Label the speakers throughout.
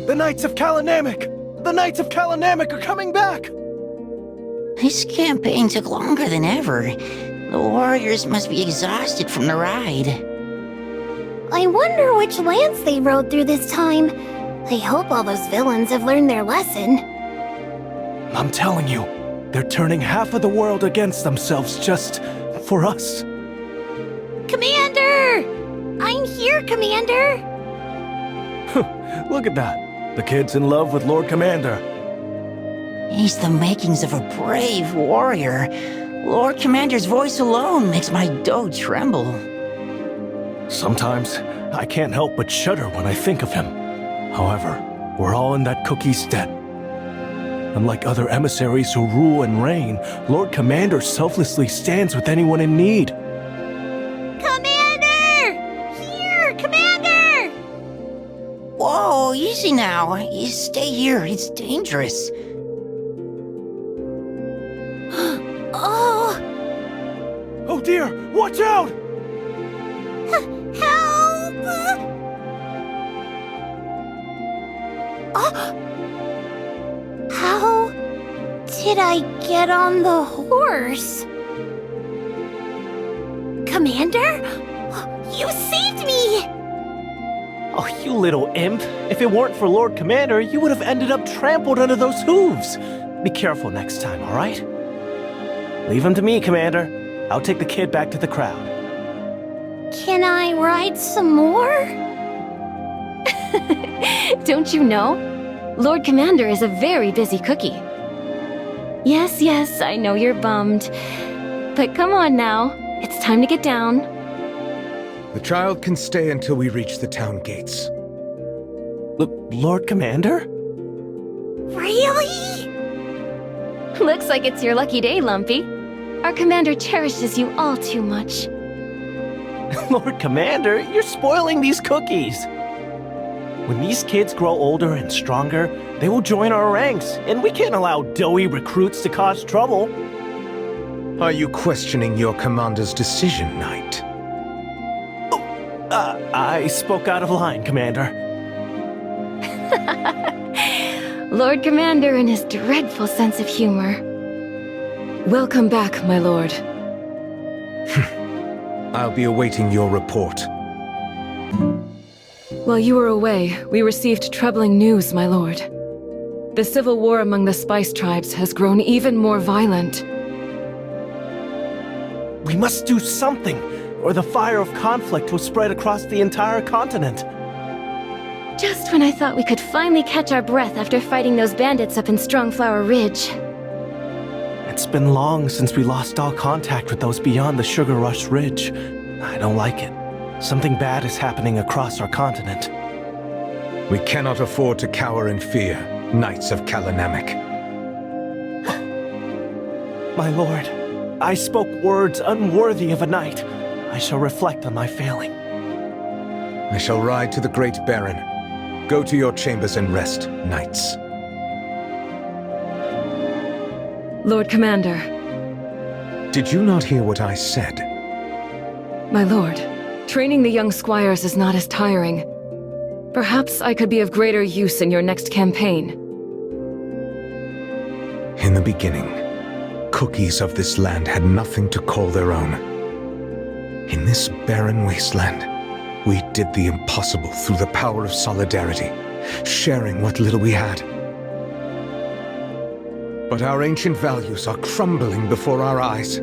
Speaker 1: The Knights of Namak! The Knights of Namak are coming back!
Speaker 2: This campaign took longer than ever. The warriors must be exhausted from the ride.
Speaker 3: I wonder which lands they rode through this time. I hope all those villains have learned their lesson.
Speaker 1: I'm telling you, they're turning half of the world against themselves just for us.
Speaker 3: Commander! I'm here, Commander!
Speaker 1: Look at that. The kid's in love with Lord Commander.
Speaker 2: He's the makings of a brave warrior. Lord Commander's voice alone makes my dough tremble.
Speaker 1: Sometimes, I can't help but shudder when I think of him. However, we're all in that cookie's debt. Unlike other emissaries who rule and reign, Lord Commander selflessly stands with anyone in need.
Speaker 3: Commander! Here, Commander!
Speaker 2: Whoa, easy now. You stay here, it's dangerous.
Speaker 3: Oh!
Speaker 1: Oh dear, watch out!
Speaker 3: Help! How did I get on the horse? Commander? You saved me!
Speaker 1: Oh, you little imp. If it weren't for Lord Commander, you would have ended up trampled under those hooves. Be careful next time, all right? Leave him to me, Commander. I'll take the kid back to the crowd.
Speaker 3: Can I ride some more?
Speaker 4: Don't you know? Lord Commander is a very busy cookie. Yes, I know you're bummed. But come on now, it's time to get down.
Speaker 5: The child can stay until we reach the town gates.
Speaker 1: Lord Commander?
Speaker 3: Really?
Speaker 4: Looks like it's your lucky day, Lumpy. Our commander cherishes you all too much.
Speaker 1: Lord Commander, you're spoiling these cookies. When these kids grow older and stronger, they will join our ranks, and we can't allow doughy recruits to cause trouble.
Speaker 5: Are you questioning your commander's decision, Knight?
Speaker 1: I spoke out of line, Commander.
Speaker 4: Lord Commander and his dreadful sense of humor. Welcome back, my lord.
Speaker 5: I'll be awaiting your report.
Speaker 4: While you were away, we received troubling news, my lord. The civil war among the spice tribes has grown even more violent.
Speaker 1: We must do something, or the fire of conflict will spread across the entire continent.
Speaker 4: Just when I thought we could finally catch our breath after fighting those bandits up in Strongflower Ridge.
Speaker 1: It's been long since we lost all contact with those beyond the Sugar Rush Ridge. I don't like it. Something bad is happening across our continent.
Speaker 5: We cannot afford to cower in fear, Knights of Namak.
Speaker 1: My lord, I spoke words unworthy of a knight. I shall reflect on my failing.
Speaker 5: I shall ride to the Great Baron. Go to your chambers and rest, Knights.
Speaker 4: Lord Commander.
Speaker 5: Did you not hear what I said?
Speaker 4: My lord, training the young squires is not as tiring. Perhaps I could be of greater use in your next campaign.
Speaker 5: In the beginning, cookies of this land had nothing to call their own. In this barren wasteland, we did the impossible through the power of solidarity, sharing what little we had. But our ancient values are crumbling before our eyes.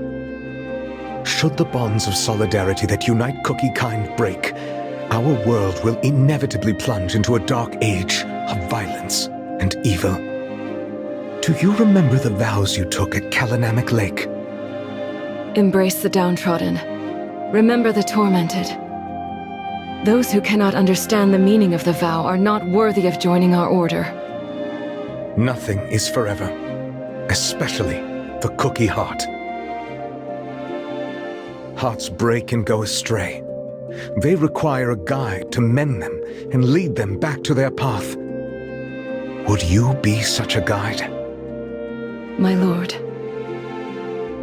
Speaker 5: Should the bonds of solidarity that unite cookie kind break, our world will inevitably plunge into a dark age of violence and evil. Do you remember the vows you took at Namak Lake?
Speaker 4: Embrace the downtrodden. Remember the tormented. Those who cannot understand the meaning of the vow are not worthy of joining our order.
Speaker 5: Nothing is forever, especially the cookie heart. Hearts break and go astray. They require a guide to mend them and lead them back to their path. Would you be such a guide?
Speaker 4: My lord.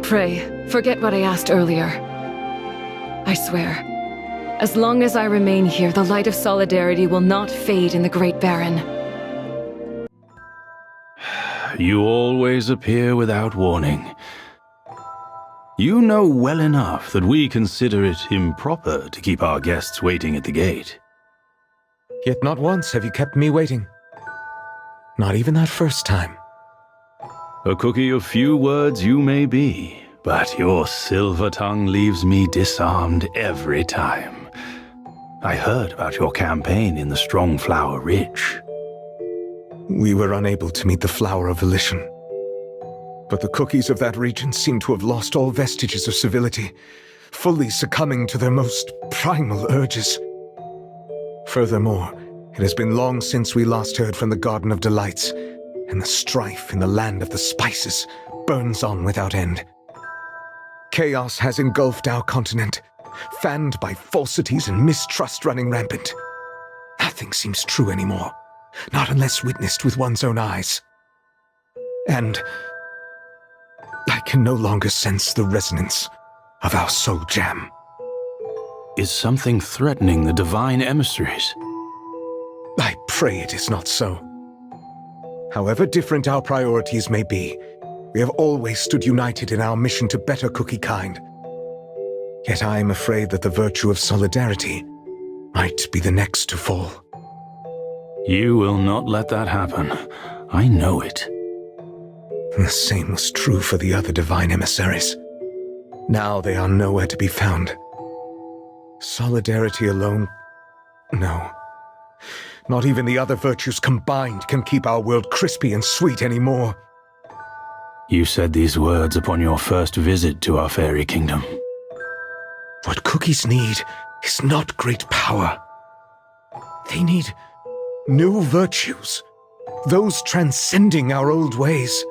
Speaker 4: Pray, forget what I asked earlier. I swear, as long as I remain here, the light of solidarity will not fade in the Great Baron.
Speaker 6: You always appear without warning. You know well enough that we consider it improper to keep our guests waiting at the gate.
Speaker 5: Yet not once have you kept me waiting. Not even that first time.
Speaker 6: A cookie of few words you may be, but your silver tongue leaves me disarmed every time. I heard about your campaign in the Strongflower Ridge.
Speaker 5: We were unable to meet the Flower of Volition. But the cookies of that region seem to have lost all vestiges of civility, fully succumbing to their most primal urges. Furthermore, it has been long since we last heard from the Garden of Delights, and the strife in the land of the spices burns on without end. Chaos has engulfed our continent, fanned by falsities and mistrust running rampant. Nothing seems true anymore, not unless witnessed with one's own eyes. And I can no longer sense the resonance of our soul jam.
Speaker 6: Is something threatening the divine emissaries?
Speaker 5: I pray it is not so. However different our priorities may be, we have always stood united in our mission to better cookie kind. Yet I am afraid that the virtue of solidarity might be the next to fall.
Speaker 6: You will not let that happen. I know it.
Speaker 5: The same was true for the other divine emissaries. Now they are nowhere to be found. Solidarity alone? No. Not even the other virtues combined can keep our world crispy and sweet anymore.
Speaker 6: You said these words upon your first visit to our fairy kingdom.
Speaker 5: What cookies need is not great power. They need new virtues, those transcending our old ways.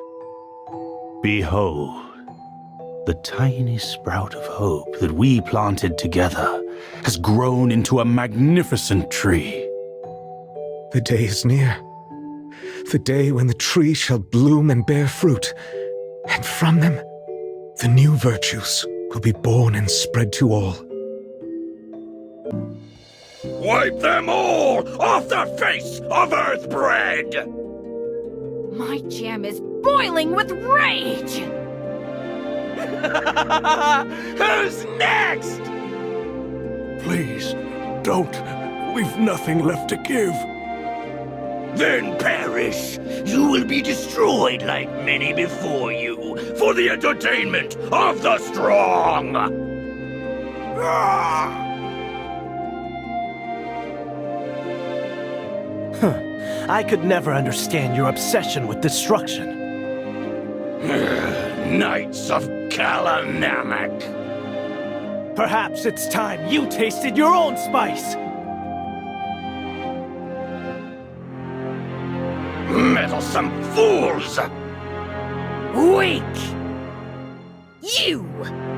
Speaker 6: Behold, the tiny sprout of hope that we planted together has grown into a magnificent tree.
Speaker 5: The day is near. The day when the tree shall bloom and bear fruit, and from them, the new virtues will be born and spread to all.
Speaker 7: Wipe them all off the face of Earthbread!
Speaker 4: My jam is boiling with rage!
Speaker 7: Who's next?
Speaker 8: Please, don't. We've nothing left to give.
Speaker 7: Then perish. You will be destroyed like many before you, for the entertainment of the strong.
Speaker 1: I could never understand your obsession with destruction.
Speaker 7: Knights of Namak.
Speaker 1: Perhaps it's time you tasted your own spice.
Speaker 7: Meddlesome fools!
Speaker 9: Weak! You,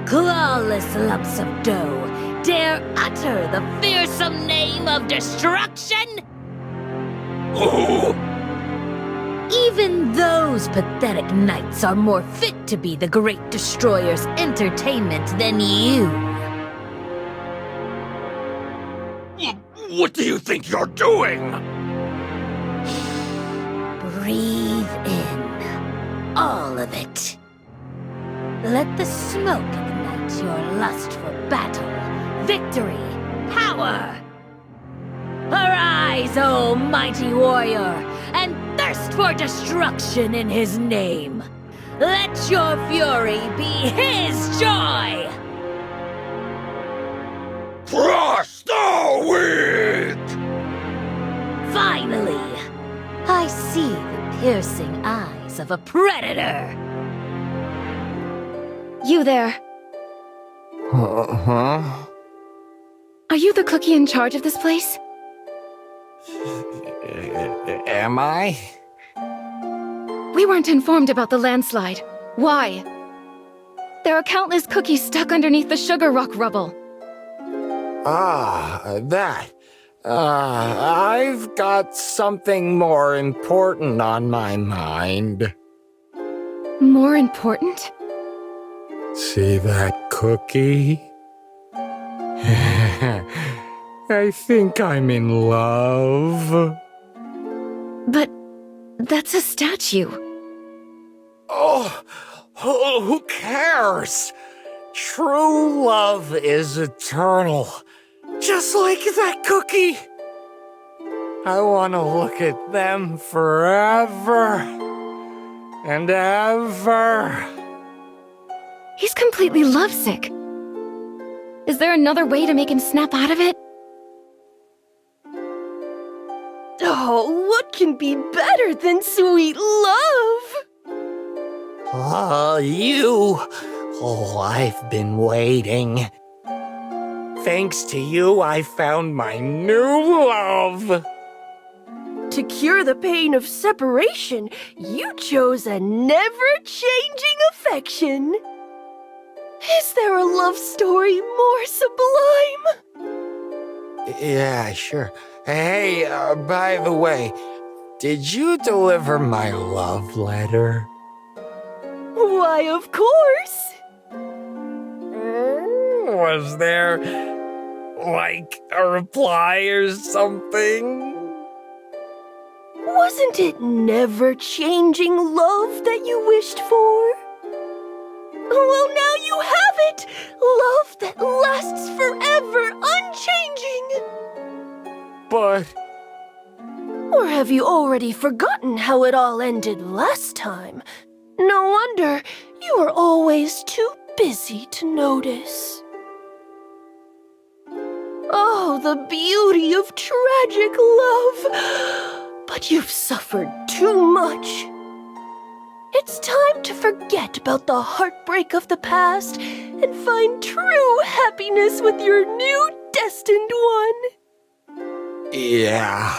Speaker 9: clawless lumps of dough, dare utter the fearsome name of destruction?
Speaker 7: Oh!
Speaker 9: Even those pathetic knights are more fit to be the Great Destroyer's entertainment than you.
Speaker 7: What do you think you're doing?
Speaker 9: Breathe in all of it. Let the smoke ignite your lust for battle, victory, power. Arise, O mighty warrior, and thirst for destruction in his name. Let your fury be his joy!
Speaker 7: Frost the weak!
Speaker 9: Finally, I see the piercing eyes of a predator.
Speaker 4: You there.
Speaker 8: Huh?
Speaker 4: Are you the cookie in charge of this place?
Speaker 8: Am I?
Speaker 4: We weren't informed about the landslide. Why? There are countless cookies stuck underneath the sugar rock rubble.
Speaker 8: That. I've got something more important on my mind.
Speaker 4: More important?
Speaker 8: See that cookie? I think I'm in love.
Speaker 4: But that's a statue.
Speaker 8: Oh, who cares? True love is eternal. Just like that cookie. I want to look at them forever and ever.
Speaker 4: He's completely lovesick. Is there another way to make him snap out of it?
Speaker 10: Oh, what can be better than sweet love?
Speaker 8: You. Oh, I've been waiting. Thanks to you, I found my new love.
Speaker 10: To cure the pain of separation, you chose a never-changing affection. Is there a love story more sublime?
Speaker 8: Yeah, sure. Hey, by the way, did you deliver my love letter?
Speaker 10: Why, of course.
Speaker 8: Was there, like, a reply or something?
Speaker 10: Wasn't it never-changing love that you wished for? Well, now you have it! Love that lasts forever, unchanging!
Speaker 8: But...
Speaker 10: Or have you already forgotten how it all ended last time? No wonder you were always too busy to notice. Oh, the beauty of tragic love! But you've suffered too much. It's time to forget about the heartbreak of the past and find true happiness with your new destined one.
Speaker 8: Yeah.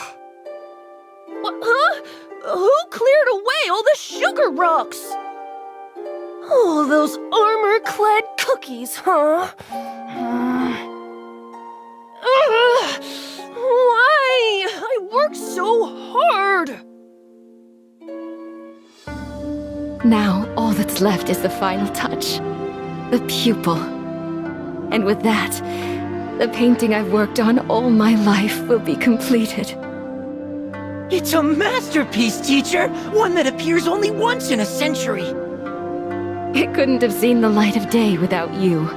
Speaker 10: What, huh? Who cleared away all the sugar rocks? Oh, those armor-clad cookies, huh? Ugh, why? I worked so hard.
Speaker 4: Now, all that's left is the final touch. The pupil. And with that, the painting I've worked on all my life will be completed.
Speaker 2: It's a masterpiece, teacher! One that appears only once in a century!
Speaker 4: It couldn't have seen the light of day without you.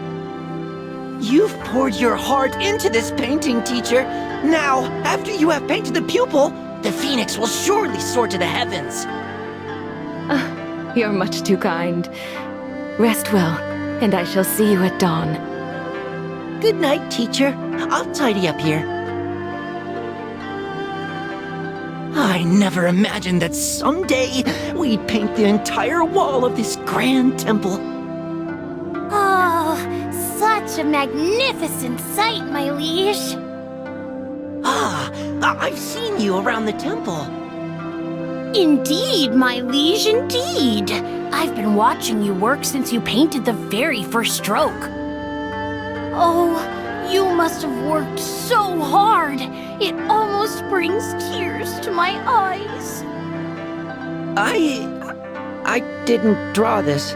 Speaker 2: You've poured your heart into this painting, teacher. Now, after you have painted the pupil, the phoenix will surely soar to the heavens.
Speaker 4: You're much too kind. Rest well, and I shall see you at dawn.
Speaker 2: Good night, teacher. I'll tidy up here. I never imagined that someday we'd paint the entire wall of this grand temple.
Speaker 3: Oh, such a magnificent sight, my liege.
Speaker 2: I've seen you around the temple.
Speaker 3: Indeed, my liege, indeed. I've been watching you work since you painted the very first stroke. Oh, you must have worked so hard. It almost brings tears to my eyes.
Speaker 2: I didn't draw this.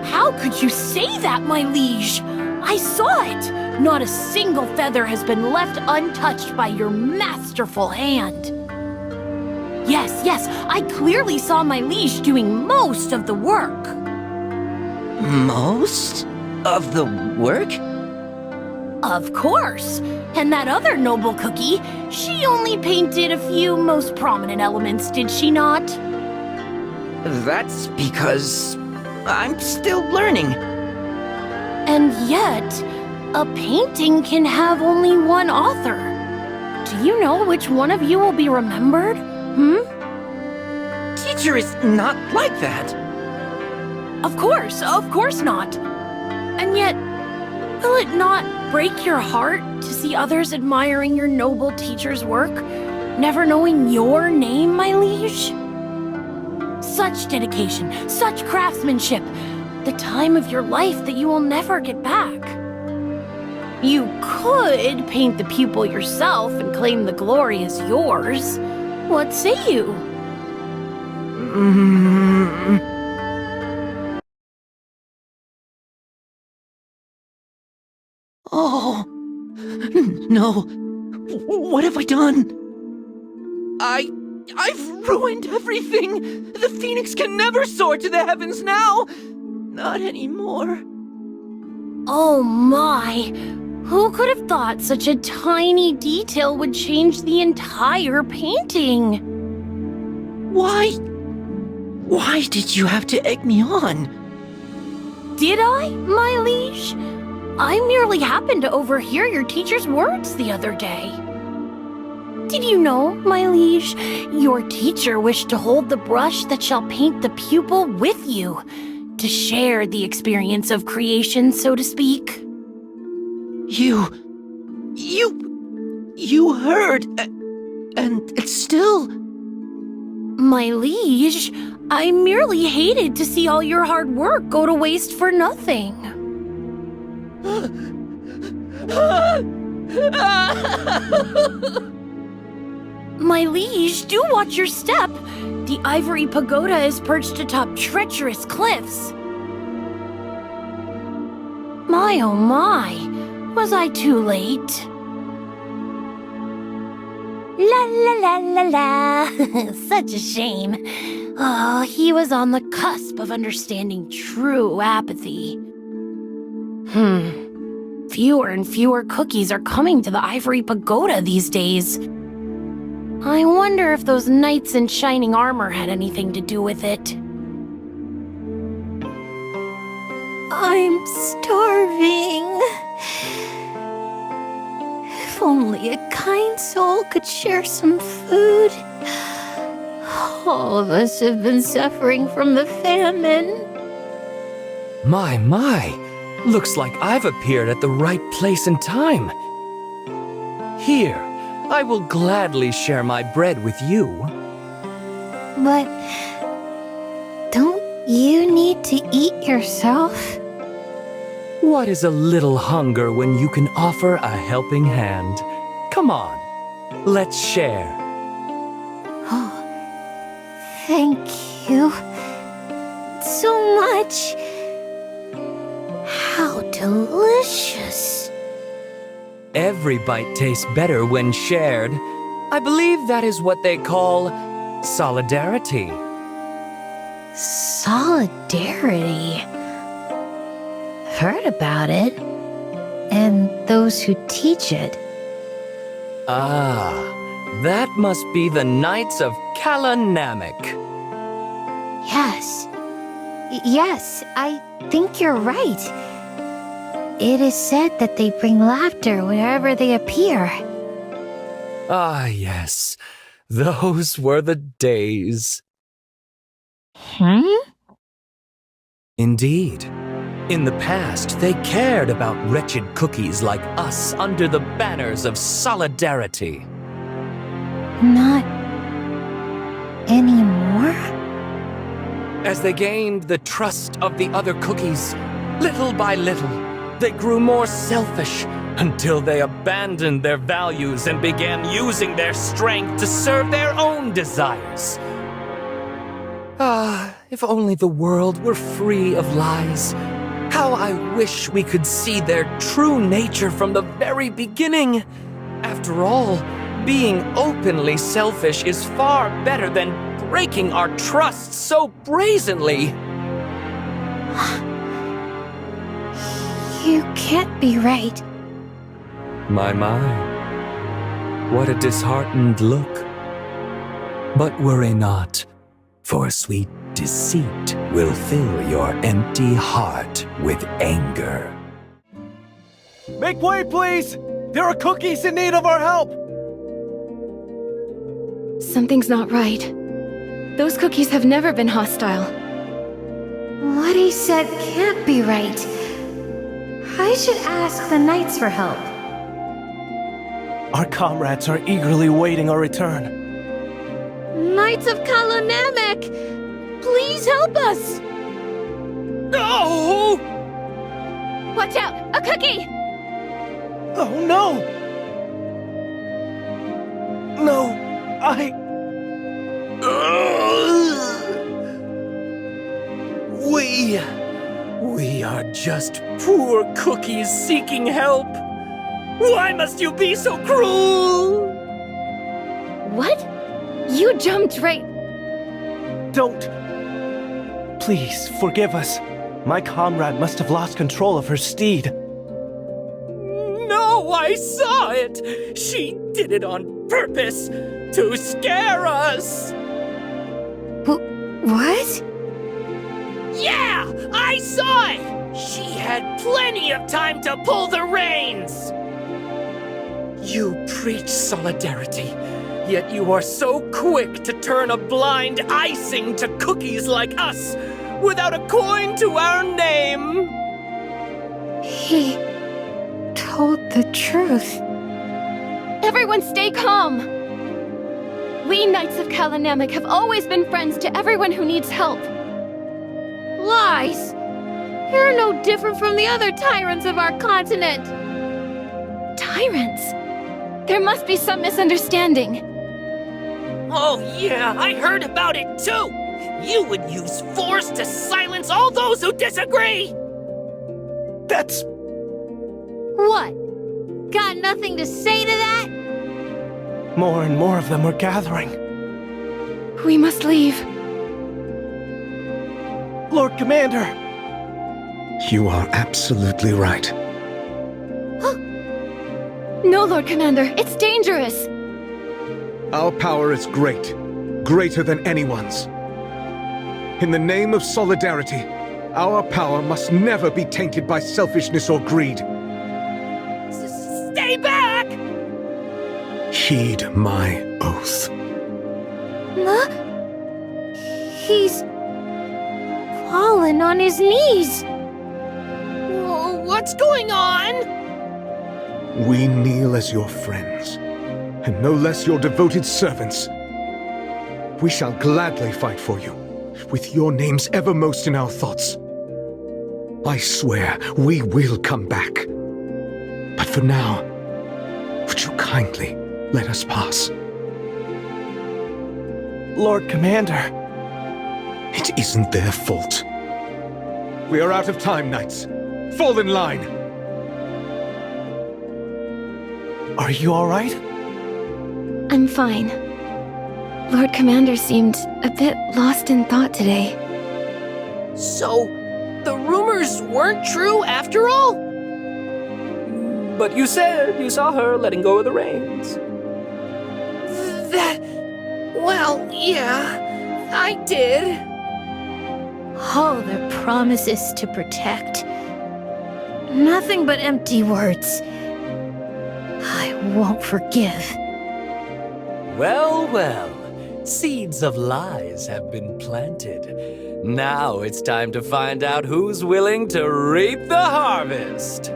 Speaker 3: How could you say that, my liege? I saw it. Not a single feather has been left untouched by your masterful hand. Yes, I clearly saw my liege doing most of the work.
Speaker 2: Most of the work?
Speaker 3: Of course. And that other noble cookie, she only painted a few most prominent elements, did she not?
Speaker 2: That's because I'm still learning.
Speaker 3: And yet, a painting can have only one author. Do you know which one of you will be remembered?
Speaker 2: Teacher is not like that.
Speaker 3: Of course not. And yet, will it not break your heart to see others admiring your noble teacher's work, never knowing your name, my liege? Such dedication, such craftsmanship, the time of your life that you will never get back. You could paint the pupil yourself and claim the glory as yours. What say you?
Speaker 2: Oh, no. What have I done? I I've ruined everything! The phoenix can never soar to the heavens now! Not anymore.
Speaker 3: Oh my! Who could have thought such a tiny detail would change the entire painting?
Speaker 2: Why did you have to egg me on?
Speaker 3: Did I, my liege? I merely happened to overhear your teacher's words the other day. Did you know, my liege, your teacher wished to hold the brush that shall paint the pupil with you, to share the experience of creation, so to speak?
Speaker 2: You heard, and it's still...
Speaker 3: My liege, I merely hated to see all your hard work go to waste for nothing. My liege, do watch your step. The ivory pagoda is perched atop treacherous cliffs. My oh my, was I too late? La la la la la, such a shame. Oh, he was on the cusp of understanding true apathy. Fewer and fewer cookies are coming to the ivory pagoda these days. I wonder if those knights in shining armor had anything to do with it.
Speaker 10: I'm starving. If only a kind soul could share some food. All of us have been suffering from the famine.
Speaker 11: My. Looks like I've appeared at the right place and time. Here, I will gladly share my bread with you.
Speaker 10: But don't you need to eat yourself?
Speaker 11: What is a little hunger when you can offer a helping hand? Come on, let's share.
Speaker 10: Oh, thank you so much. How delicious.
Speaker 11: Every bite tastes better when shared. I believe that is what they call solidarity.
Speaker 10: Solidarity. Heard about it. And those who teach it.
Speaker 11: Ah, that must be the Knights of Namak.
Speaker 10: Yes, I think you're right. It is said that they bring laughter wherever they appear.
Speaker 11: Ah, yes. Those were the days. Indeed. In the past, they cared about wretched cookies like us under the banners of solidarity.
Speaker 10: Not anymore?
Speaker 11: As they gained the trust of the other cookies, little by little, they grew more selfish until they abandoned their values and began using their strength to serve their own desires. Ah, if only the world were free of lies. How I wish we could see their true nature from the very beginning. After all, being openly selfish is far better than breaking our trust so brazenly.
Speaker 10: You can't be right.
Speaker 11: My. What a disheartened look. But worry not, for sweet deceit will fill your empty heart with anger.
Speaker 1: Make way, please! There are cookies in need of our help!
Speaker 4: Something's not right. Those cookies have never been hostile.
Speaker 10: What he said can't be right. I should ask the knights for help.
Speaker 1: Our comrades are eagerly waiting our return.
Speaker 3: Knights of Namak, please help us!
Speaker 1: No!
Speaker 4: Watch out! A cookie!
Speaker 1: Oh no! No,
Speaker 11: We are just poor cookies seeking help. Why must you be so cruel?
Speaker 4: What? You jumped right...
Speaker 1: Don't. Please, forgive us. My comrade must have lost control of her steed.
Speaker 11: No, I saw it! She did it on purpose to scare us!
Speaker 3: What?
Speaker 11: Yeah, I saw it! She had plenty of time to pull the reins! You preach solidarity, yet you are so quick to turn a blind icing to cookies like us, without a coin to our name!
Speaker 3: He told the truth.
Speaker 4: Everyone stay calm! We Knights of Namak have always been friends to everyone who needs help.
Speaker 3: Lies! You're no different from the other tyrants of our continent.
Speaker 4: Tyrants? There must be some misunderstanding.
Speaker 11: Oh yeah, I heard about it too! You would use force to silence all those who disagree!
Speaker 1: That's...
Speaker 3: What? Got nothing to say to that?
Speaker 1: More and more of them were gathering.
Speaker 4: We must leave.
Speaker 1: Lord Commander!
Speaker 5: You are absolutely right.
Speaker 4: No, Lord Commander, it's dangerous.
Speaker 5: Our power is great, greater than anyone's. In the name of solidarity, our power must never be tainted by selfishness or greed.
Speaker 11: Stay back!
Speaker 5: Heed my oath.
Speaker 3: Huh? He's fallen on his knees.
Speaker 11: What's going on?
Speaker 5: We kneel as your friends, and no less your devoted servants. We shall gladly fight for you, with your names evermost in our thoughts. I swear we will come back. But for now, would you kindly let us pass?
Speaker 1: Lord Commander!
Speaker 5: It isn't their fault. We are out of time, Knights. Fall in line!
Speaker 1: Are you all right?
Speaker 4: I'm fine. Lord Commander seemed a bit lost in thought today.
Speaker 11: So, the rumors weren't true after all? But you said you saw her letting go of the reins. Well, yeah, I did.
Speaker 3: All their promises to protect. Nothing but empty words. I won't forgive.
Speaker 11: Well, well, seeds of lies have been planted. Now it's time to find out who's willing to reap the harvest.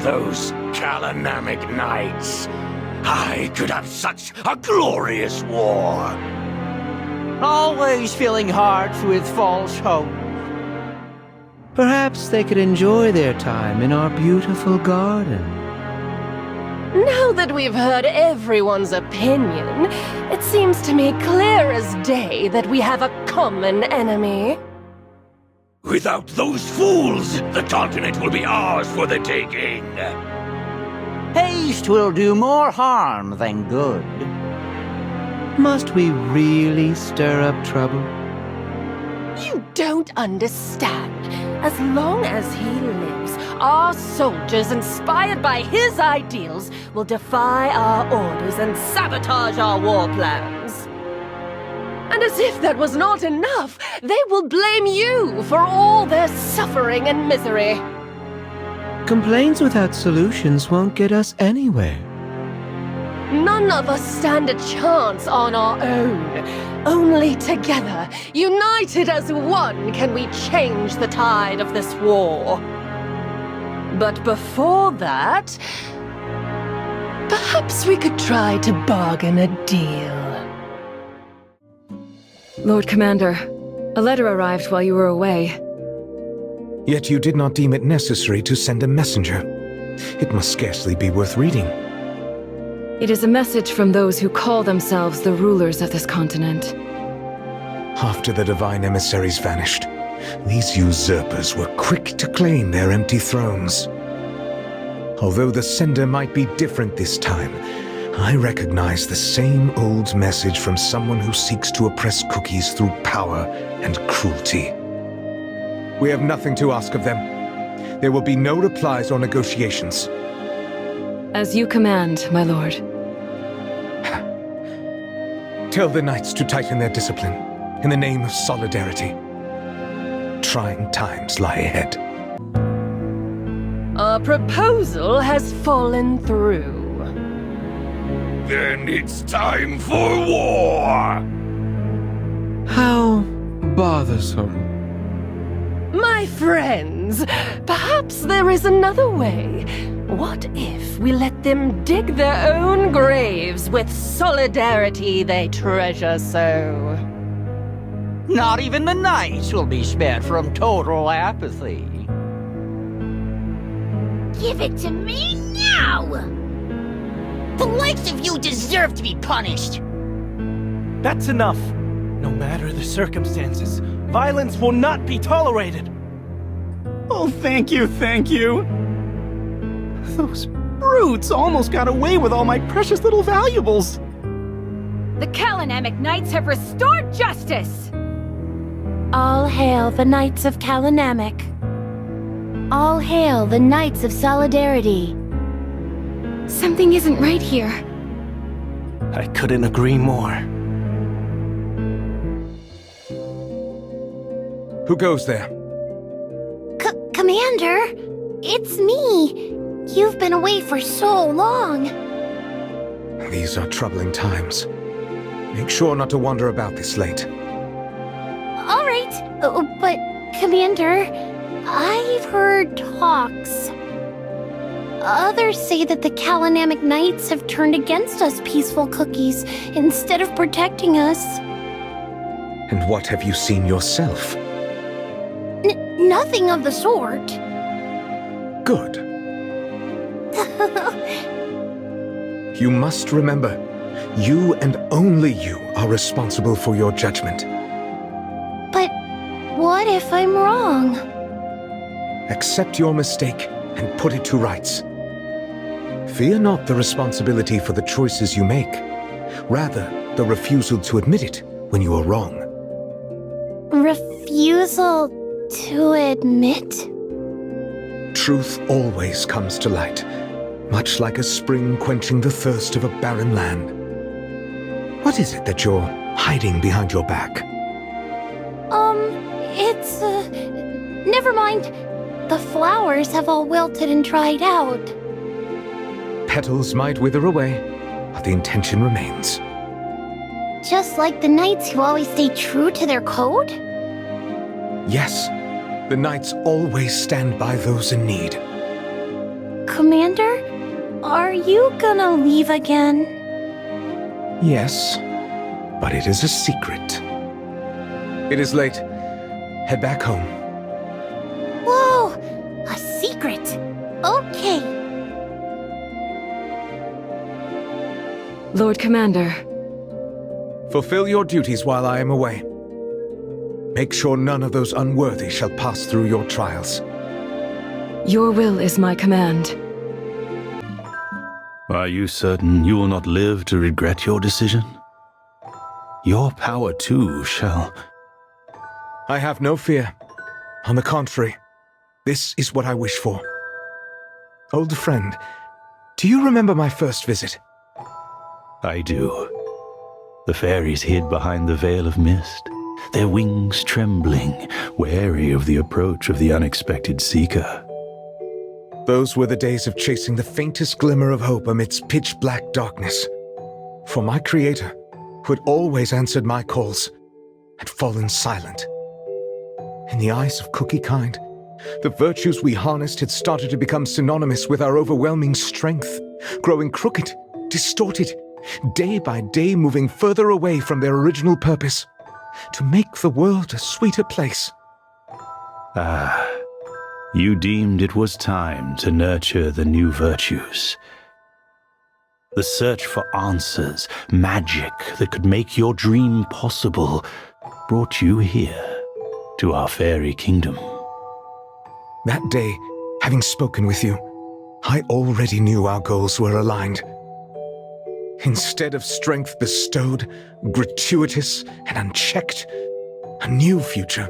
Speaker 7: Those Namak knights. I could have such a glorious war.
Speaker 12: Always filling hearts with false hope. Perhaps they could enjoy their time in our beautiful garden.
Speaker 10: Now that we've heard everyone's opinion, it seems to me clear as day that we have a common enemy.
Speaker 7: Without those fools, the continent will be ours for the taking.
Speaker 12: Haste will do more harm than good. Must we really stir up trouble?
Speaker 10: You don't understand. As long as he lives, our soldiers, inspired by his ideals, will defy our orders and sabotage our war plans. And as if that was not enough, they will blame you for all their suffering and misery.
Speaker 12: Complaints without solutions won't get us anywhere.
Speaker 10: None of us stand a chance on our own. Only together, united as one, can we change the tide of this war. But before that, perhaps we could try to bargain a deal.
Speaker 4: Lord Commander, a letter arrived while you were away.
Speaker 5: Yet you did not deem it necessary to send a messenger. It must scarcely be worth reading.
Speaker 4: It is a message from those who call themselves the rulers of this continent.
Speaker 5: After the divine emissaries vanished, these usurpers were quick to claim their empty thrones. Although the sender might be different this time, I recognize the same old message from someone who seeks to oppress cookies through power and cruelty. We have nothing to ask of them. There will be no replies or negotiations.
Speaker 13: As you command, my lord.
Speaker 5: Tell the knights to tighten their discipline in the name of solidarity. Trying times lie ahead.
Speaker 10: Our proposal has fallen through.
Speaker 7: Then it's time for war!
Speaker 14: How bothersome.
Speaker 10: My friends, perhaps there is another way. What if we let them dig their own graves with solidarity they treasure so?
Speaker 12: Not even the knights will be spared from total apathy.
Speaker 9: Give it to me now! The likes of you deserve to be punished!
Speaker 1: That's enough. No matter the circumstances, violence will not be tolerated.
Speaker 15: Oh, thank you, thank you. Those brutes almost got away with all my precious little valuables.
Speaker 9: The Kalanamic Knights have restored justice!
Speaker 3: All hail the Knights of Kalanamic. All hail the Knights of Solidarity.
Speaker 4: Something isn't right here.
Speaker 1: I couldn't agree more.
Speaker 5: Who goes there?
Speaker 3: Commander, it's me. You've been away for so long.
Speaker 5: These are troubling times. Make sure not to wander about this late.
Speaker 3: All right, but Commander, I've heard talks. Others say that the Kalanamic Knights have turned against us peaceful cookies instead of protecting us.
Speaker 5: And what have you seen yourself?
Speaker 3: Nothing of the sort.
Speaker 5: Good. You must remember, you and only you are responsible for your judgment.
Speaker 3: But what if I'm wrong?
Speaker 5: Accept your mistake and put it to rights. Fear not the responsibility for the choices you make, rather the refusal to admit it when you are wrong.
Speaker 3: Refusal to admit?
Speaker 5: Truth always comes to light, much like a spring quenching the thirst of a barren land. What is it that you're hiding behind your back?
Speaker 3: It's, never mind. The flowers have all wilted and dried out.
Speaker 5: Petals might wither away, but the intention remains.
Speaker 3: Just like the knights who always stay true to their code?
Speaker 5: Yes, the knights always stand by those in need.
Speaker 3: Commander, are you gonna leave again?
Speaker 5: Yes, but it is a secret. It is late. Head back home.
Speaker 3: Whoa! A secret! Okay.
Speaker 13: Lord Commander.
Speaker 5: Fulfill your duties while I am away. Make sure none of those unworthy shall pass through your trials.
Speaker 13: Your will is my command.
Speaker 6: Are you certain you will not live to regret your decision? Your power too shall...
Speaker 5: I have no fear. On the contrary, this is what I wish for. Old friend, do you remember my first visit?
Speaker 6: I do. The fairies hid behind the veil of mist, their wings trembling, wary of the approach of the unexpected seeker.
Speaker 5: Those were the days of chasing the faintest glimmer of hope amidst pitch-black darkness. For my creator, who had always answered my calls, had fallen silent. In the eyes of cookie kind, the virtues we harnessed had started to become synonymous with our overwhelming strength, growing crooked, distorted, day by day moving further away from their original purpose, to make the world a sweeter place.
Speaker 6: Ah, you deemed it was time to nurture the new virtues. The search for answers, magic that could make your dream possible, brought you here, to our fairy kingdom.
Speaker 5: That day, having spoken with you, I already knew our goals were aligned. Instead of strength bestowed, gratuitous and unchecked, a new future,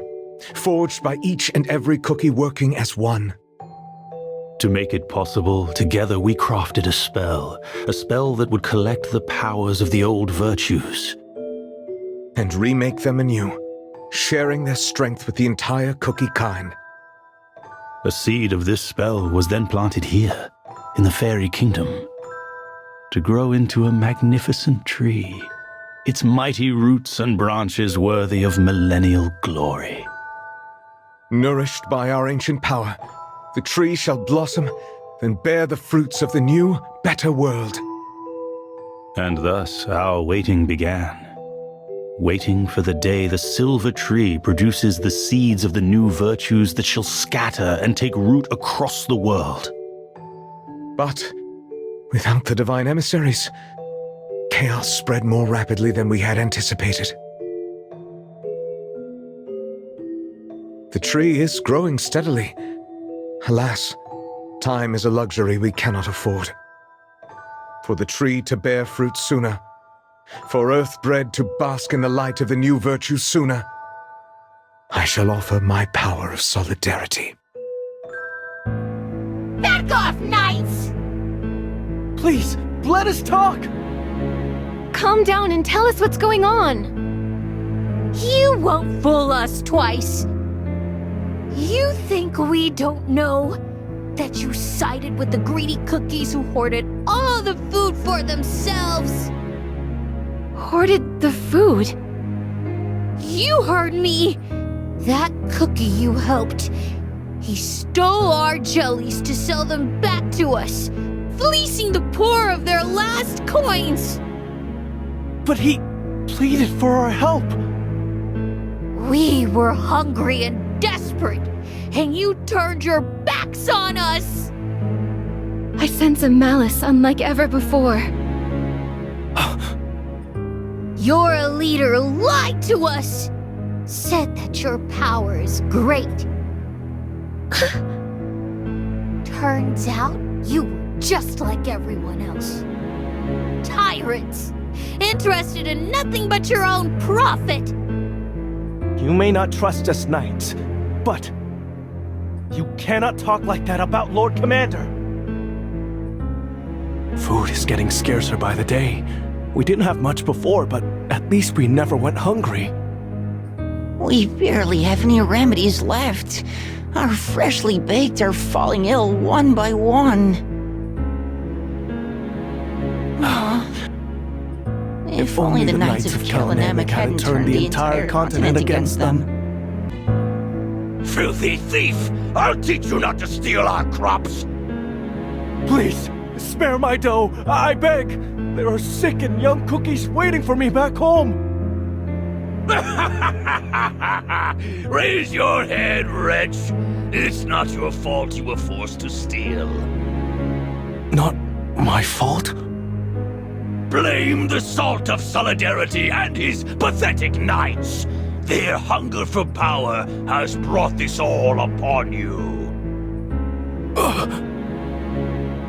Speaker 5: forged by each and every cookie working as one.
Speaker 6: To make it possible, together we crafted a spell that would collect the powers of the old virtues.
Speaker 5: And remake them anew, sharing their strength with the entire cookie kind.
Speaker 6: A seed of this spell was then planted here, in the fairy kingdom, to grow into a magnificent tree, its mighty roots and branches worthy of millennial glory.
Speaker 5: Nourished by our ancient power, the tree shall blossom, then bear the fruits of the new, better world.
Speaker 6: And thus our waiting began. Waiting for the day the silver tree produces the seeds of the new virtues that shall scatter and take root across the world.
Speaker 5: But without the divine emissaries, chaos spread more rapidly than we had anticipated. The tree is growing steadily. Alas, time is a luxury we cannot afford. For the tree to bear fruit sooner, for earth-bred to bask in the light of the new virtue sooner, I shall offer my power of solidarity.
Speaker 9: Back off, knights!
Speaker 1: Please, let us talk!
Speaker 4: Calm down and tell us what's going on.
Speaker 9: You won't fool us twice. You think we don't know that you sided with the greedy cookies who hoarded all the food for themselves?
Speaker 4: Hoarded the food?
Speaker 9: You heard me! That cookie you helped, he stole our jellies to sell them back to us, fleecing the poor of their last coins!
Speaker 1: But he pleaded for our help.
Speaker 9: We were hungry and desperate, and you turned your backs on us!
Speaker 4: I sense a malice unlike ever before.
Speaker 9: Your leader lied to us! Said that your power is great. Turns out you were just like everyone else. Tyrants! Interested in nothing but your own profit!
Speaker 1: You may not trust us knights, but you cannot talk like that about Lord Commander. Food is getting scarcer by the day. We didn't have much before, but at least we never went hungry.
Speaker 2: We barely have any remedies left. Our freshly baked are falling ill one by one. If only the Knights of Namak hadn't turned the entire continent against them.
Speaker 7: Filthy thief! I'll teach you not to steal our crops!
Speaker 1: Please, spare my dough, I beg! There are sick and young cookies waiting for me back home!
Speaker 7: Raise your head, wretch! It's not your fault you were forced to steal.
Speaker 1: Not my fault?
Speaker 7: Blame the Salt of Solidarity and his pathetic knights! Their hunger for power has brought this all upon you.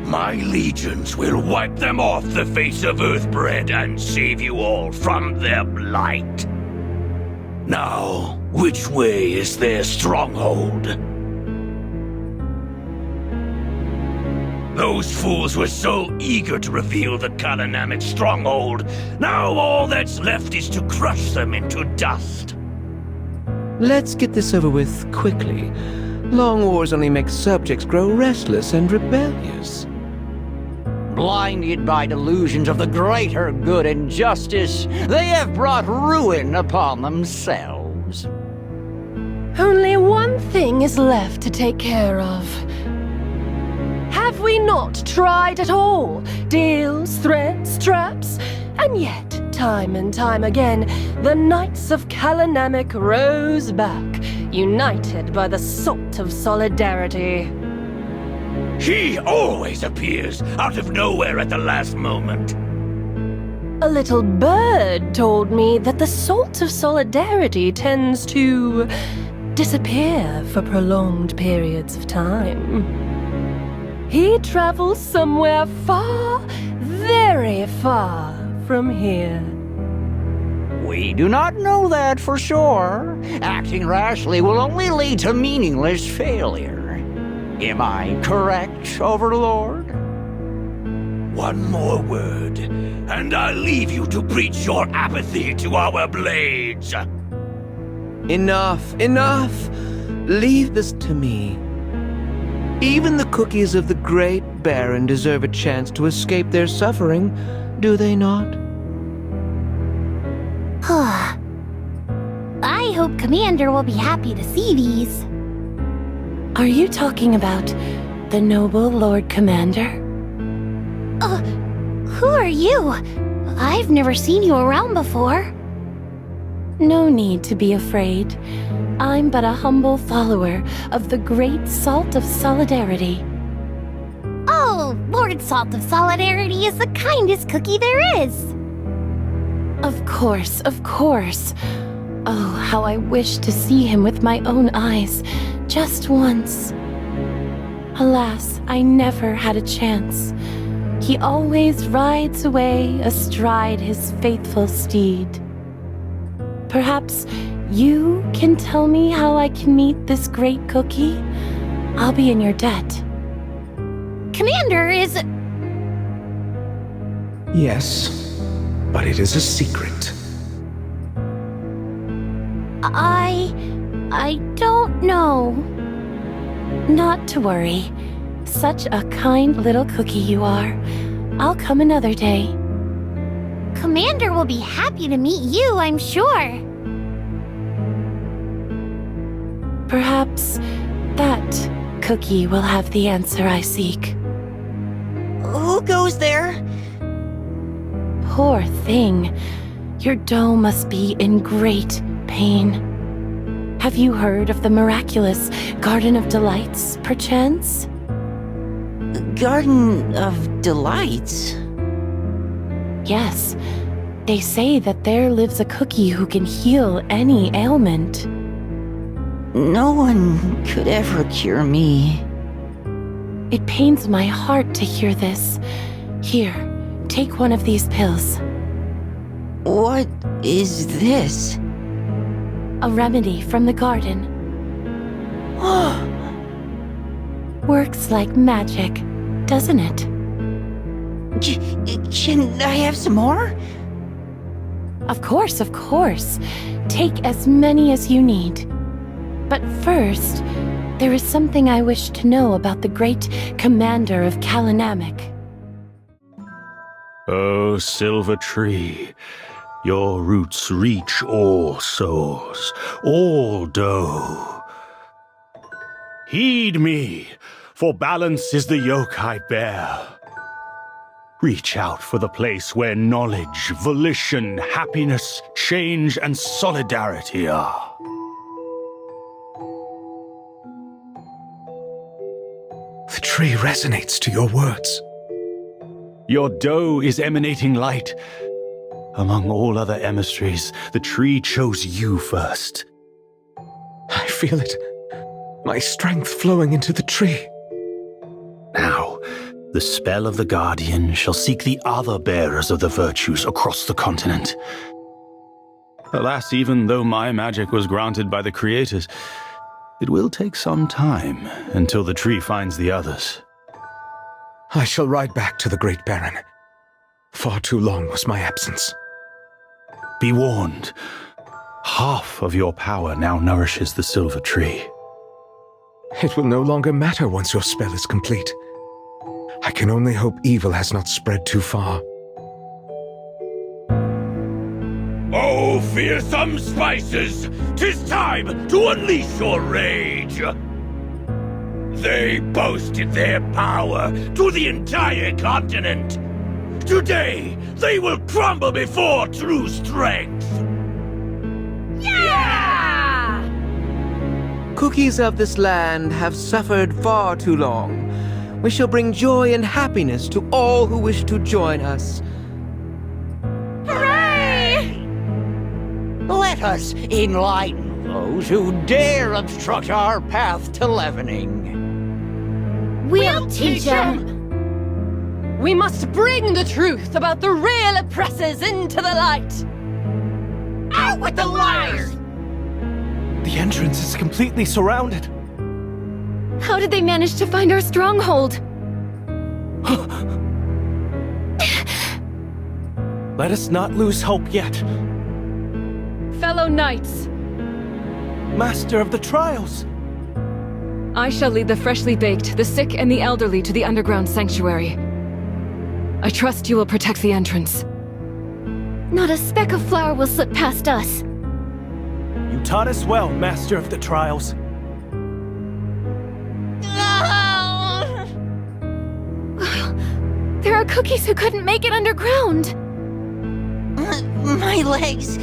Speaker 7: My legions will wipe them off the face of Earthbred and save you all from their blight. Now, which way is their stronghold? Those fools were so eager to reveal the Kalanamic stronghold. Now all that's left is to crush them into dust.
Speaker 14: Let's get this over with quickly. Long wars only make subjects grow restless and rebellious.
Speaker 12: Blinded by delusions of the greater good and justice, they have brought ruin upon themselves.
Speaker 10: Only one thing is left to take care of. Have we not tried at all? Deals, threats, traps? And yet, time and time again, the Knights of Kalanamic rose back, united by the Salt of Solidarity.
Speaker 7: He always appears out of nowhere at the last moment.
Speaker 10: A little bird told me that the Salt of Solidarity tends to disappear for prolonged periods of time. He travels somewhere far, very far from here.
Speaker 12: We do not know that for sure. Acting rashly will only lead to meaningless failure. Am I correct, Overlord?
Speaker 7: One more word, and I'll leave you to preach your apathy to our blades.
Speaker 14: Enough, enough! Leave this to me. Even the cookies of the Great Baron deserve a chance to escape their suffering, do they not?
Speaker 9: I hope Commander will be happy to see these.
Speaker 3: Are you talking about the noble Lord Commander?
Speaker 9: Who are you? I've never seen you around before.
Speaker 3: No need to be afraid. I'm but a humble follower of the great Salt of Solidarity.
Speaker 9: Oh, Lord Salt of Solidarity is the kindest cookie there is.
Speaker 3: Of course, of course. Oh, how I wish to see him with my own eyes, just once. Alas, I never had a chance. He always rides away astride his faithful steed. Perhaps you can tell me how I can meet this great cookie? I'll be in your debt.
Speaker 9: Commander is...
Speaker 5: Yes, but it is a secret.
Speaker 3: I don't know. Not to worry. Such a kind little cookie you are. I'll come another day.
Speaker 9: Commander will be happy to meet you, I'm sure.
Speaker 3: Perhaps that cookie will have the answer I seek.
Speaker 2: Who goes there?
Speaker 3: Poor thing. Your dough must be in great pain. Have you heard of the miraculous Garden of Delights, perchance?
Speaker 2: Garden of Delights?
Speaker 3: Yes. They say that there lives a cookie who can heal any ailment.
Speaker 2: No one could ever cure me.
Speaker 3: It pains my heart to hear this. Here, take one of these pills.
Speaker 2: What is this?
Speaker 3: A remedy from the garden. Works like magic, doesn't it?
Speaker 2: Can I have some more?
Speaker 3: Of course, of course. Take as many as you need. But first, there is something I wish to know about the great commander of Namak.
Speaker 6: Oh, silver tree, your roots reach all souls, all dough. Heed me, for balance is the yoke I bear. Reach out for the place where knowledge, volition, happiness, change, and solidarity are.
Speaker 5: The tree resonates to your words.
Speaker 6: Your dough is emanating light. Among all other emissaries, the tree chose you first.
Speaker 5: I feel it. My strength flowing into the tree.
Speaker 6: Now, the spell of the Guardian shall seek the other bearers of the virtues across the continent. Alas, even though my magic was granted by the creators, it will take some time until the tree finds the others.
Speaker 5: I shall ride back to the Great Baron. Far too long was my absence.
Speaker 6: Be warned. Half of your power now nourishes the silver tree.
Speaker 5: It will no longer matter once your spell is complete. I can only hope evil has not spread too far.
Speaker 7: Oh, fearsome spices! 'Tis time to unleash your rage! They boasted their power to the entire continent. Today, they will crumble before true strength.
Speaker 9: Yeah!
Speaker 14: Cookies of this land have suffered far too long. We shall bring joy and happiness to all who wish to join us.
Speaker 9: Hooray!
Speaker 12: Let us enlighten those who dare obstruct our path to leavening.
Speaker 9: We'll teach him!
Speaker 10: We must bring the truth about the real oppressors into the light!
Speaker 2: Out with the liars!
Speaker 1: The entrance is completely surrounded.
Speaker 4: How did they manage to find our stronghold?
Speaker 1: Let us not lose hope yet.
Speaker 13: Fellow knights,
Speaker 1: Master of the Trials!
Speaker 13: I shall lead the freshly baked, the sick, and the elderly to the underground sanctuary. I trust you will protect the entrance.
Speaker 4: Not a speck of flour will slip past us.
Speaker 1: You taught us well, Master of the Trials.
Speaker 4: There are cookies who couldn't make it underground.
Speaker 2: My legs.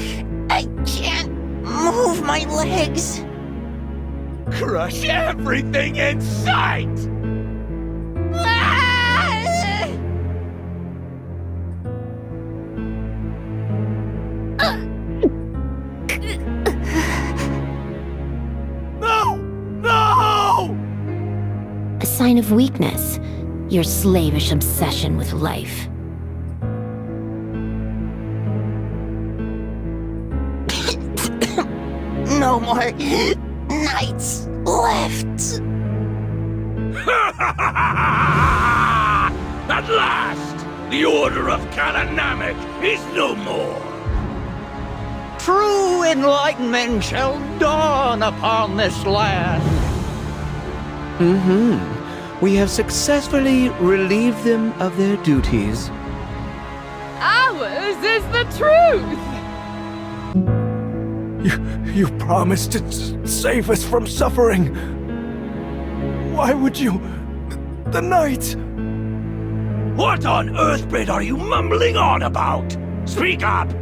Speaker 2: I can't move my legs.
Speaker 7: Crush everything in sight!
Speaker 1: No! No!
Speaker 9: A sign of weakness. Your slavish obsession with life.
Speaker 2: No more knights left.
Speaker 7: At last, the Order of Namak is no more.
Speaker 12: True enlightenment shall dawn upon this land.
Speaker 14: We have successfully relieved them of their duties.
Speaker 10: Ours is the truth!
Speaker 1: You promised to save us from suffering. Why would you... The knights...
Speaker 7: What on Earthbread are you mumbling on about? Speak up!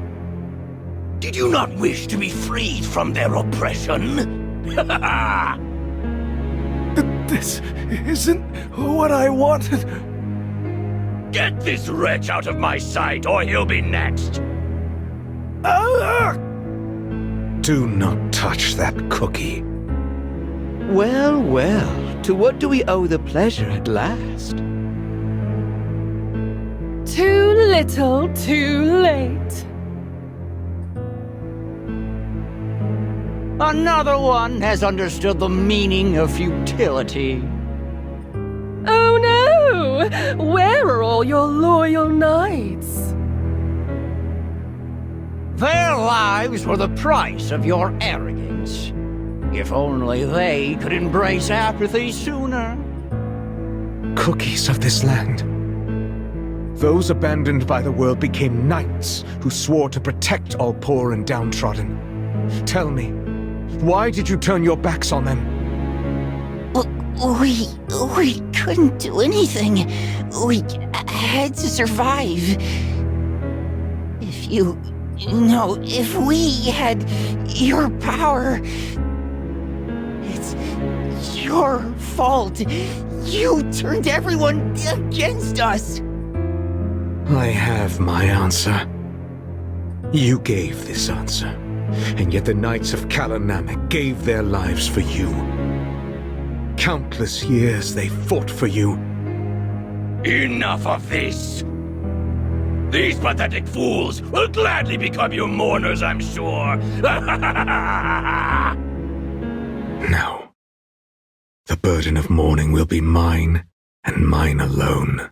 Speaker 7: Did you not wish to be freed from their oppression?
Speaker 1: This isn't what I wanted.
Speaker 7: Get this wretch out of my sight, or he'll be next!
Speaker 5: Do not touch that cookie.
Speaker 14: Well, well, to what do we owe the pleasure at last?
Speaker 10: Too little, too late.
Speaker 12: Another one has understood the meaning of futility.
Speaker 10: Oh no! Where are all your loyal knights?
Speaker 12: Their lives were the price of your arrogance. If only they could embrace apathy sooner.
Speaker 5: Cookies of this land. Those abandoned by the world became knights who swore to protect all poor and downtrodden. Tell me, why did you turn your backs on them?
Speaker 2: We couldn't do anything. We had to survive. If we had your power, it's your fault. You turned everyone against us.
Speaker 5: I have my answer. You gave this answer, and yet the Knights of Namak gave their lives for you. Countless years they fought for you.
Speaker 7: Enough of this! These pathetic fools will gladly become your mourners, I'm sure.
Speaker 5: No. The burden of mourning will be mine, and mine alone.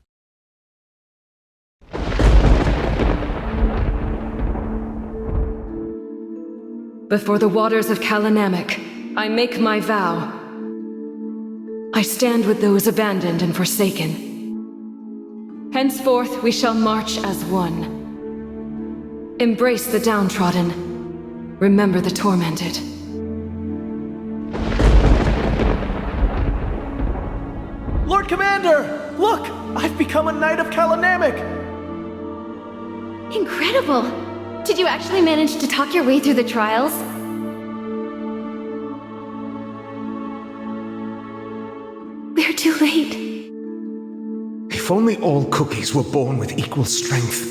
Speaker 13: before the waters of Namak, I make my vow. I stand with those abandoned and forsaken. Henceforth we shall march as one. Embrace the downtrodden. Remember the tormented.
Speaker 1: Lord Commander! Look! I've become a Knight of Namak!
Speaker 4: Incredible! Did you actually manage to talk your way through the trials? We're too late.
Speaker 5: If only all cookies were born with equal strength.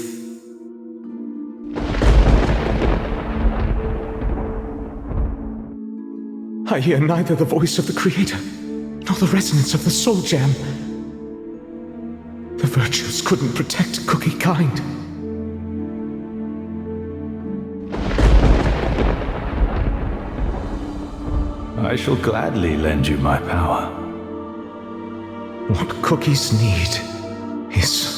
Speaker 5: I hear neither the voice of the Creator, nor the resonance of the Soul Gem. The virtues couldn't protect cookie kind.
Speaker 6: I shall gladly lend you my power.
Speaker 5: What cookies need is...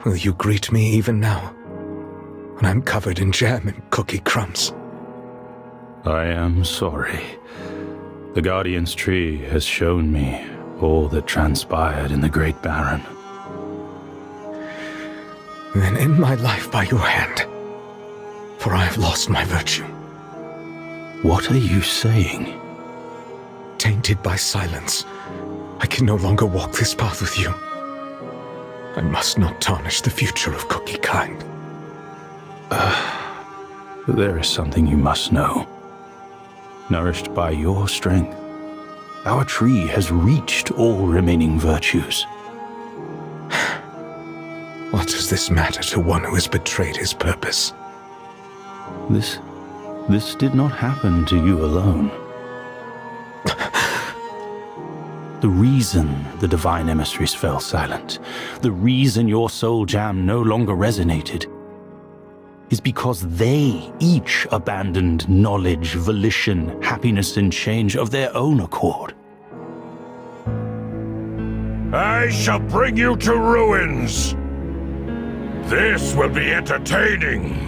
Speaker 5: Will you greet me even now, when I'm covered in jam and cookie crumbs?
Speaker 6: I am sorry. The Guardian's tree has shown me all that transpired in the Great Baron.
Speaker 5: Then end my life by your hand, for I have lost my virtue.
Speaker 6: What are you saying?
Speaker 5: Tainted by silence, I can no longer walk this path with you. I must not tarnish the future of cookie kind.
Speaker 6: There is something you must know. Nourished by your strength, our tree has reached all remaining virtues.
Speaker 5: What does this matter to one who has betrayed his purpose?
Speaker 6: This did not happen to you alone. The reason the divine emissaries fell silent, the reason your soul jam no longer resonated, is because they each abandoned knowledge, volition, happiness, and change of their own accord.
Speaker 7: I shall bring you to ruins. This will be entertaining.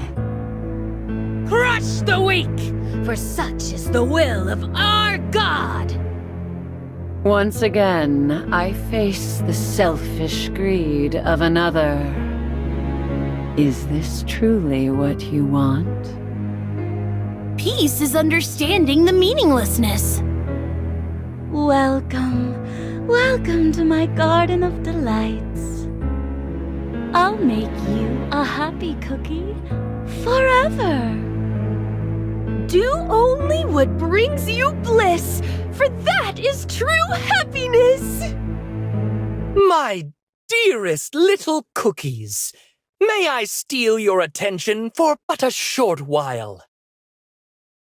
Speaker 9: Crush the weak, for such is the will of our God.
Speaker 16: Once again, I face the selfish greed of another. Is this truly what you want?
Speaker 3: Peace is understanding the meaninglessness.
Speaker 4: Welcome, welcome to my garden of delights. I'll make you a happy cookie forever.
Speaker 10: Do only what brings you bliss, for that is true happiness!
Speaker 11: My dearest little cookies, may I steal your attention for but a short while?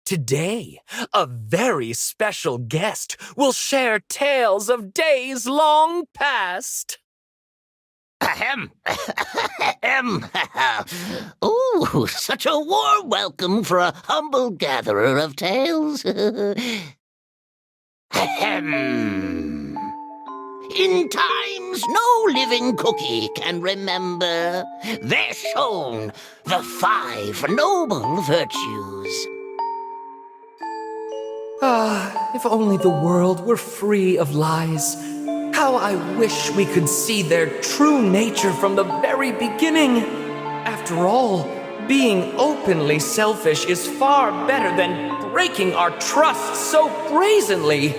Speaker 11: Today, a very special guest will share tales of days long past.
Speaker 2: Ahem. Ahem. Ooh, such a warm welcome for a humble gatherer of tales. Ahem. In times no living cookie can remember, they're shown the 5 noble virtues.
Speaker 11: Ah, if only the world were free of lies. How I wish we could see their true nature from the very beginning. After all, being openly selfish is far better than breaking our trust so brazenly.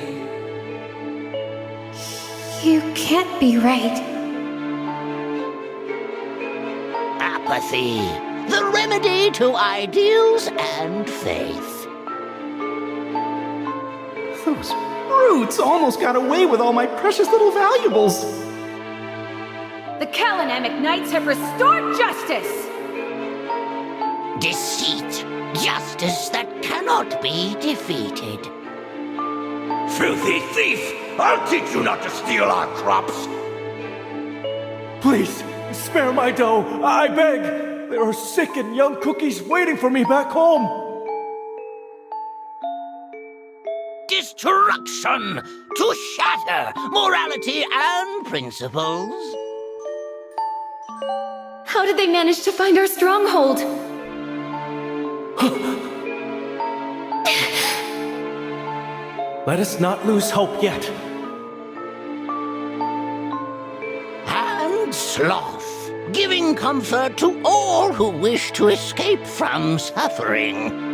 Speaker 17: You can't be right.
Speaker 2: Apathy, the remedy to ideals and faith.
Speaker 15: Those brutes almost got away with all my precious little valuables.
Speaker 18: The Kalanamic Knights have restored justice!
Speaker 2: Deceit, justice that cannot be defeated.
Speaker 7: Filthy thief! I'll teach you not to steal our crops!
Speaker 1: Please, spare my dough, I beg! There are sick and young cookies waiting for me back home!
Speaker 2: Destruction to shatter morality and principles.
Speaker 13: How did they manage to find our stronghold?
Speaker 1: Let us not lose hope yet.
Speaker 2: And sloth, giving comfort to all who wish to escape from suffering.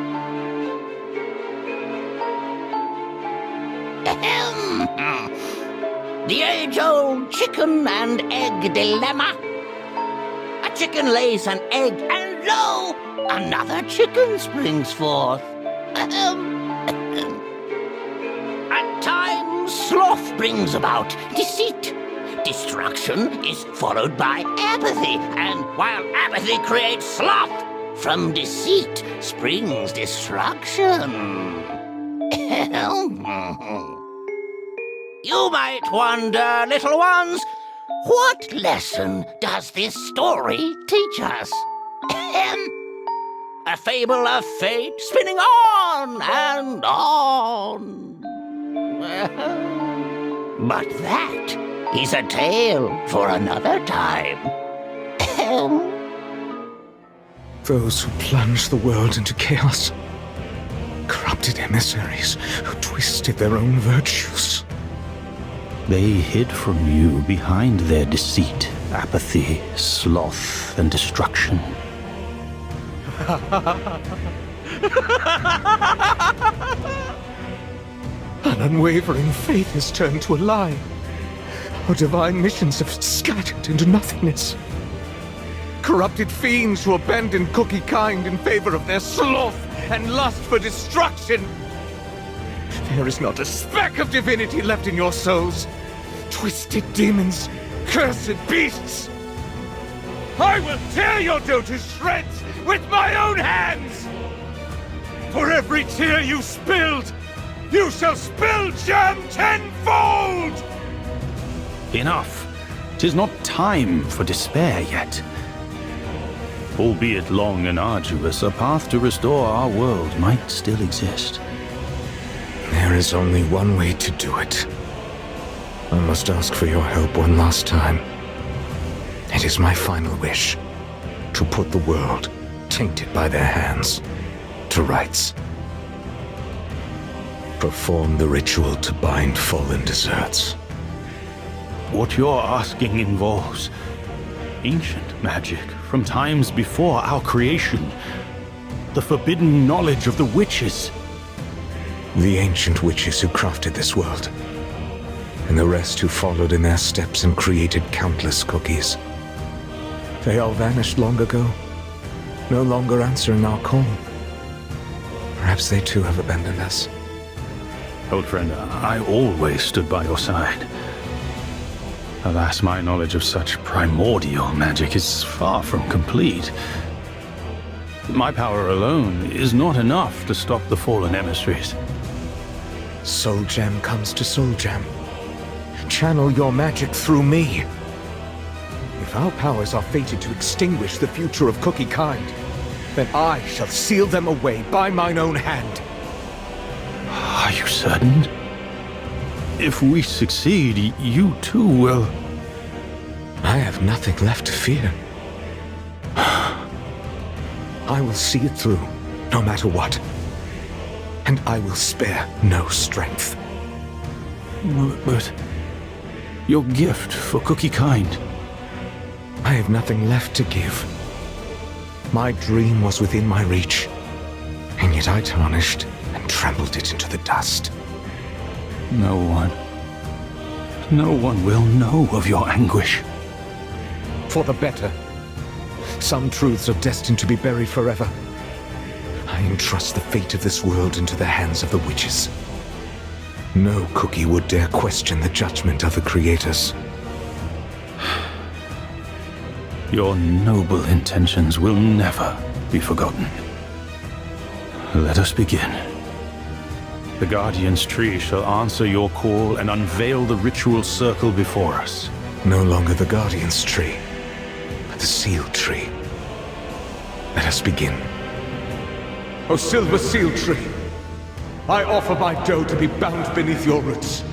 Speaker 2: The age-old chicken and egg dilemma. A chicken lays an egg, and lo, another chicken springs forth. At times, sloth brings about deceit. Destruction is followed by apathy, and while apathy creates sloth, from deceit springs destruction. You might wonder, little ones, what lesson does this story teach us? Ahem. A fable of fate spinning on and on. But that is a tale for another time. Ahem.
Speaker 5: Those who plunge the world into chaos. Corrupted emissaries who twisted their own virtues.
Speaker 6: They hid from you behind their deceit, apathy, sloth, and destruction.
Speaker 5: An unwavering faith has turned to a lie. Our divine missions have scattered into nothingness. Corrupted fiends who abandoned cookie kind in favor of their sloth and lust for destruction. There is not a speck of divinity left in your souls. Twisted demons, cursed beasts. I will tear your dough to shreds with my own hands! For every tear you spilled, you shall spill jam tenfold!
Speaker 6: Enough! 'Tis not time for despair yet. Albeit long and arduous, a path to restore our world might still exist.
Speaker 5: There is only one way to do it. I must ask for your help one last time. It is my final wish to put the world, tainted by their hands, to rights. Perform the ritual to bind fallen deserts.
Speaker 6: What you're asking involves ancient magic from times before our creation. The forbidden knowledge of the witches.
Speaker 5: The ancient witches who crafted this world. And the rest who followed in their steps and created countless cookies. They all vanished long ago, no longer answering our call. Perhaps they too have abandoned us.
Speaker 6: Old friend, I always stood by your side. Alas, my knowledge of such primordial magic is far from complete. My power alone is not enough to stop the fallen emissaries.
Speaker 5: Soul Gem comes to Soul Gem. Channel your magic through me. If our powers are fated to extinguish the future of Cookie kind, then I shall seal them away by mine own hand.
Speaker 6: Are you certain? If we succeed, you too will...
Speaker 5: I have nothing left to fear. I will see it through, no matter what. And I will spare no strength.
Speaker 6: But your gift for Cookie kind...
Speaker 5: I have nothing left to give. My dream was within my reach, and yet I tarnished and trampled it into the dust.
Speaker 6: No one will know of your anguish.
Speaker 5: For the better. Some truths are destined to be buried forever. I entrust the fate of this world into the hands of the witches. No cookie would dare question the judgment of the creators.
Speaker 6: Your noble intentions will never be forgotten. Let us begin. The Guardian's Tree shall answer your call and unveil the ritual circle before us.
Speaker 5: No longer the Guardian's Tree, but the Seal Tree. Let us begin. O Silver Seal Tree, I offer my dough to be bound beneath your roots.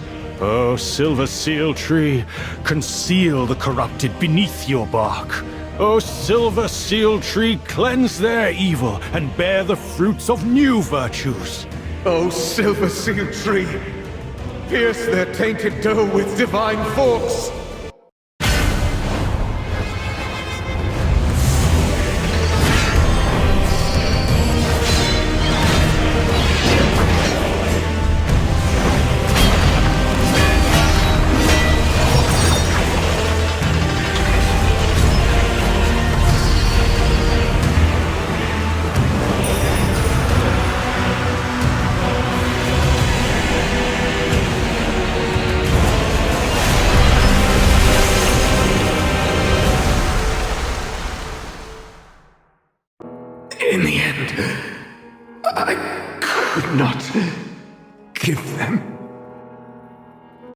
Speaker 6: O Silver Seal Tree, conceal the corrupted beneath your bark. O Silver Seal Tree, cleanse their evil and bear the fruits of new virtues.
Speaker 5: O Silver Seal Tree, pierce their tainted dough with divine forks.